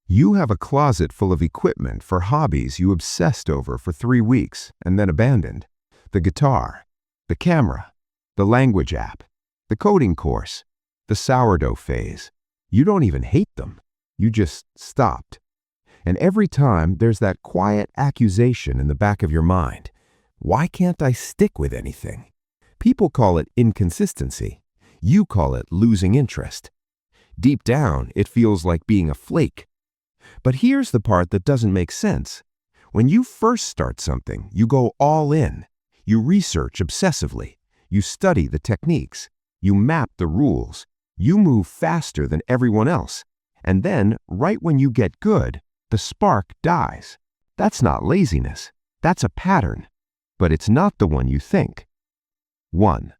You have a closet full of equipment for hobbies you obsessed over for 3 weeks and then abandoned. The guitar, the camera, the language app, the coding course, the sourdough phase. You don't even hate them. You just stopped. And every time there's that quiet accusation in the back of your mind. Why can't I stick with anything? People call it inconsistency. You call it losing interest. Deep down, it feels like being a flake. But here's the part that doesn't make sense. When you first start something, you go all in. You research obsessively. You study the techniques. You map the rules. You move faster than everyone else. And then, right when you get good, the spark dies. That's not laziness. That's a pattern. But it's not the one you think. 1.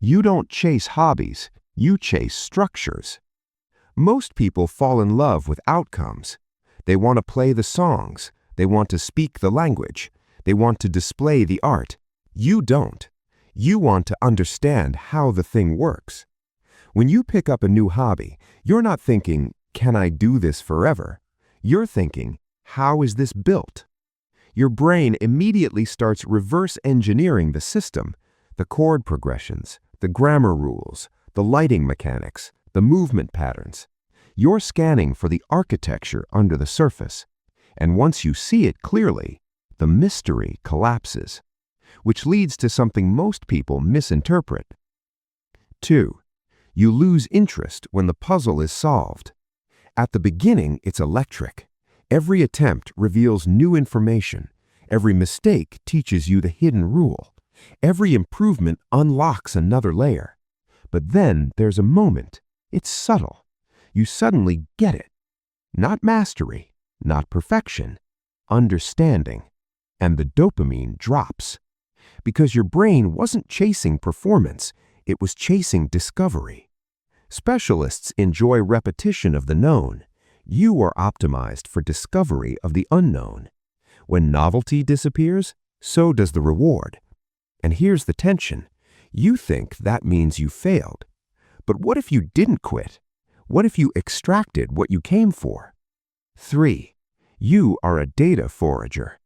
You don't chase hobbies. You chase structures. Most people fall in love with outcomes. They want to play the songs. They want to speak the language. They want to display the art. You don't. You want to understand how the thing works. When you pick up a new hobby, you're not thinking, can I do this forever? You're thinking, how is this built? Your brain immediately starts reverse engineering the system, the chord progressions, the grammar rules, the lighting mechanics, the movement patterns. You're scanning for the architecture under the surface, and once you see it clearly, the mystery collapses, which leads to something most people misinterpret. 2. You lose interest when the puzzle is solved. At the beginning, it's electric. Every attempt reveals new information. Every mistake teaches you the hidden rule. Every improvement unlocks another layer. But then there's a moment. It's subtle. You suddenly get it. Not mastery, not perfection, understanding. And the dopamine drops. Because your brain wasn't chasing performance, it was chasing discovery. Specialists enjoy repetition of the known. You are optimized for discovery of the unknown. When novelty disappears, so does the reward. And here's the tension. You think that means you failed. But what if you didn't quit? What if you extracted what you came for? 3. You are a data forager.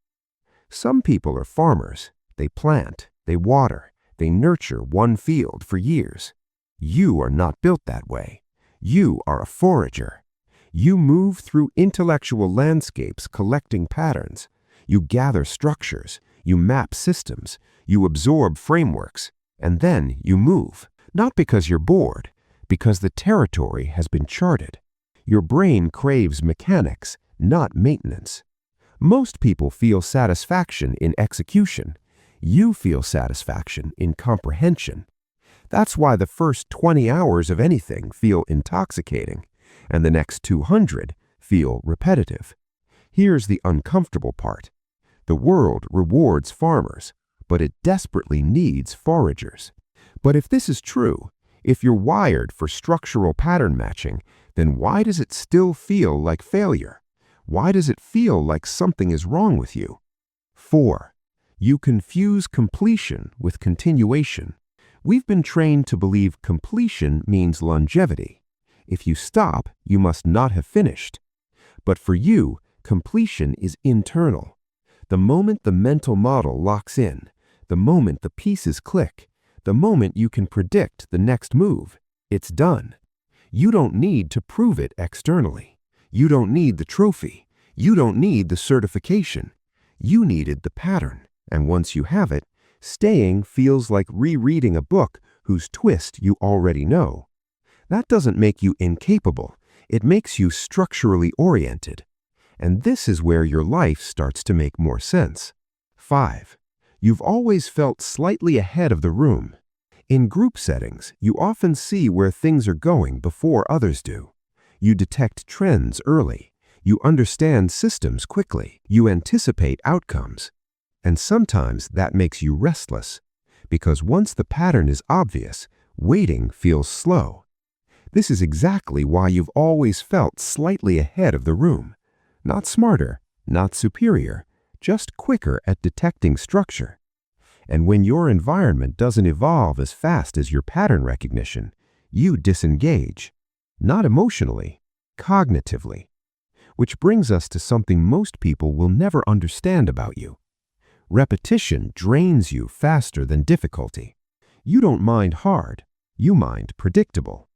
Some people are farmers. They plant, they water, they nurture one field for years. You are not built that way. You are a forager. You move through intellectual landscapes collecting patterns. You gather structures. You map systems. You absorb frameworks. And then you move. Not because you're bored, because the territory has been charted. Your brain craves mechanics, not maintenance. Most people feel satisfaction in execution. You feel satisfaction in comprehension. That's why the first 20 hours of anything feel intoxicating, and the next 200 feel repetitive. Here's the uncomfortable part. The world rewards farmers, but it desperately needs foragers. But if this is true, if you're wired for structural pattern matching, then why does it still feel like failure? Why does it feel like something is wrong with you? 4. You confuse completion with continuation. We've been trained to believe completion means longevity. If you stop, you must not have finished. But for you, completion is internal. The moment the mental model locks in, the moment the pieces click, the moment you can predict the next move, it's done. You don't need to prove it externally. You don't need the trophy. You don't need the certification. You needed the pattern, and once you have it, staying feels like rereading a book whose twist you already know. That doesn't make you incapable. It makes you structurally oriented. And this is where your life starts to make more sense. 5. You've always felt slightly ahead of the room. In group settings, you often see where things are going before others do. You detect trends early. You understand systems quickly. You anticipate outcomes. And sometimes that makes you restless, because once the pattern is obvious, waiting feels slow. This is exactly why you've always felt slightly ahead of the room. Not smarter, not superior, just quicker at detecting structure. And when your environment doesn't evolve as fast as your pattern recognition, you disengage. Not emotionally, cognitively. Which brings us to something most people will never understand about you. Repetition drains you faster than difficulty. You don't mind hard, you mind predictable.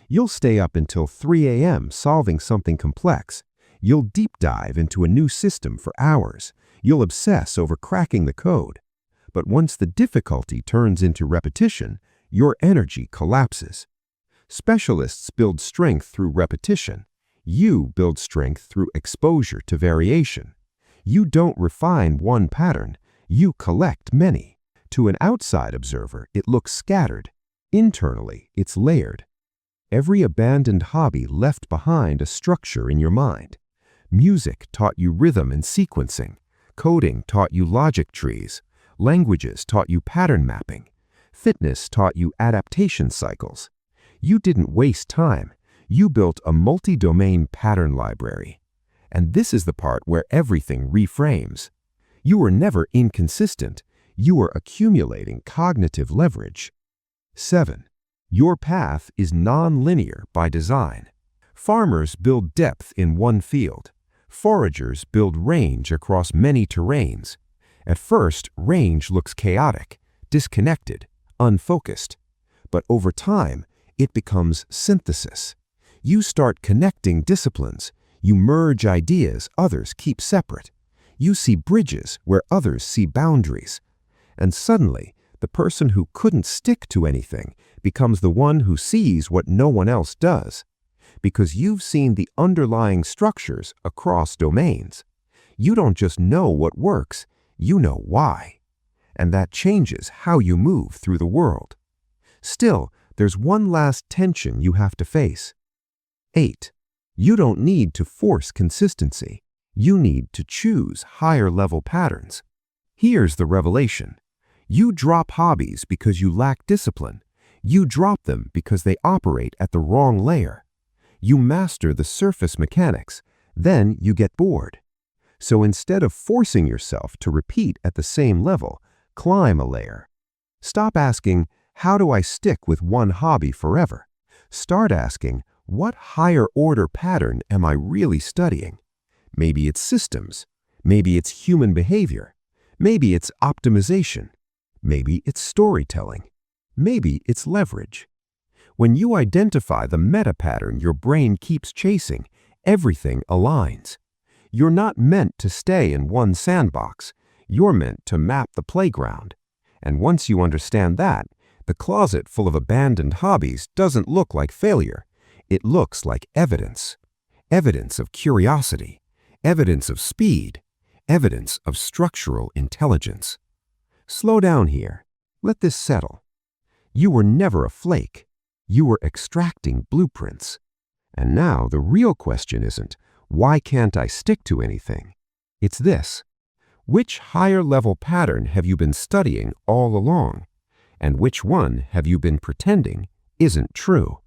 You'll stay up until 3 a.m. solving something complex. You'll deep dive into a new system for hours. You'll obsess over cracking the code. But once the difficulty turns into repetition, your energy collapses. Specialists build strength through repetition. You build strength through exposure to variation. You don't refine one pattern, you collect many. To an outside observer, it looks scattered. Internally, it's layered. Every abandoned hobby left behind a structure in your mind. Music taught you rhythm and sequencing. Coding taught you logic trees. Languages taught you pattern mapping. Fitness taught you adaptation cycles. You didn't waste time. You built a multi-domain pattern library. And this is the part where everything reframes. You were never inconsistent. You were accumulating cognitive leverage. 7. Your path is non-linear by design. Farmers build depth in one field. Foragers build range across many terrains. At first, range looks chaotic, disconnected, unfocused. But over time, it becomes synthesis. You start connecting disciplines. You merge ideas others keep separate. You see bridges where others see boundaries. And suddenly, the person who couldn't stick to anything becomes the one who sees what no one else does. Because you've seen the underlying structures across domains. You don't just know what works, you know why. And that changes how you move through the world. Still, there's one last tension you have to face. 8. You don't need to force consistency. You need to choose higher-level patterns. Here's the revelation. You drop hobbies because you lack discipline. You drop them because they operate at the wrong layer. You master the surface mechanics, then you get bored. So instead of forcing yourself to repeat at the same level, climb a layer. Stop asking, how do I stick with one hobby forever? Start asking, what higher-order pattern am I really studying? Maybe it's systems. Maybe it's human behavior. Maybe it's optimization. Maybe it's storytelling. Maybe it's leverage. When you identify the meta pattern your brain keeps chasing, everything aligns. You're not meant to stay in one sandbox. You're meant to map the playground. And once you understand that, the closet full of abandoned hobbies doesn't look like failure. It looks like evidence. Evidence of curiosity. Evidence of speed. Evidence of structural intelligence. Slow down here. Let this settle. You were never a flake. You were extracting blueprints. And now the real question isn't, why can't I stick to anything? It's this. Which higher-level pattern have you been studying all along? And which one have you been pretending isn't true?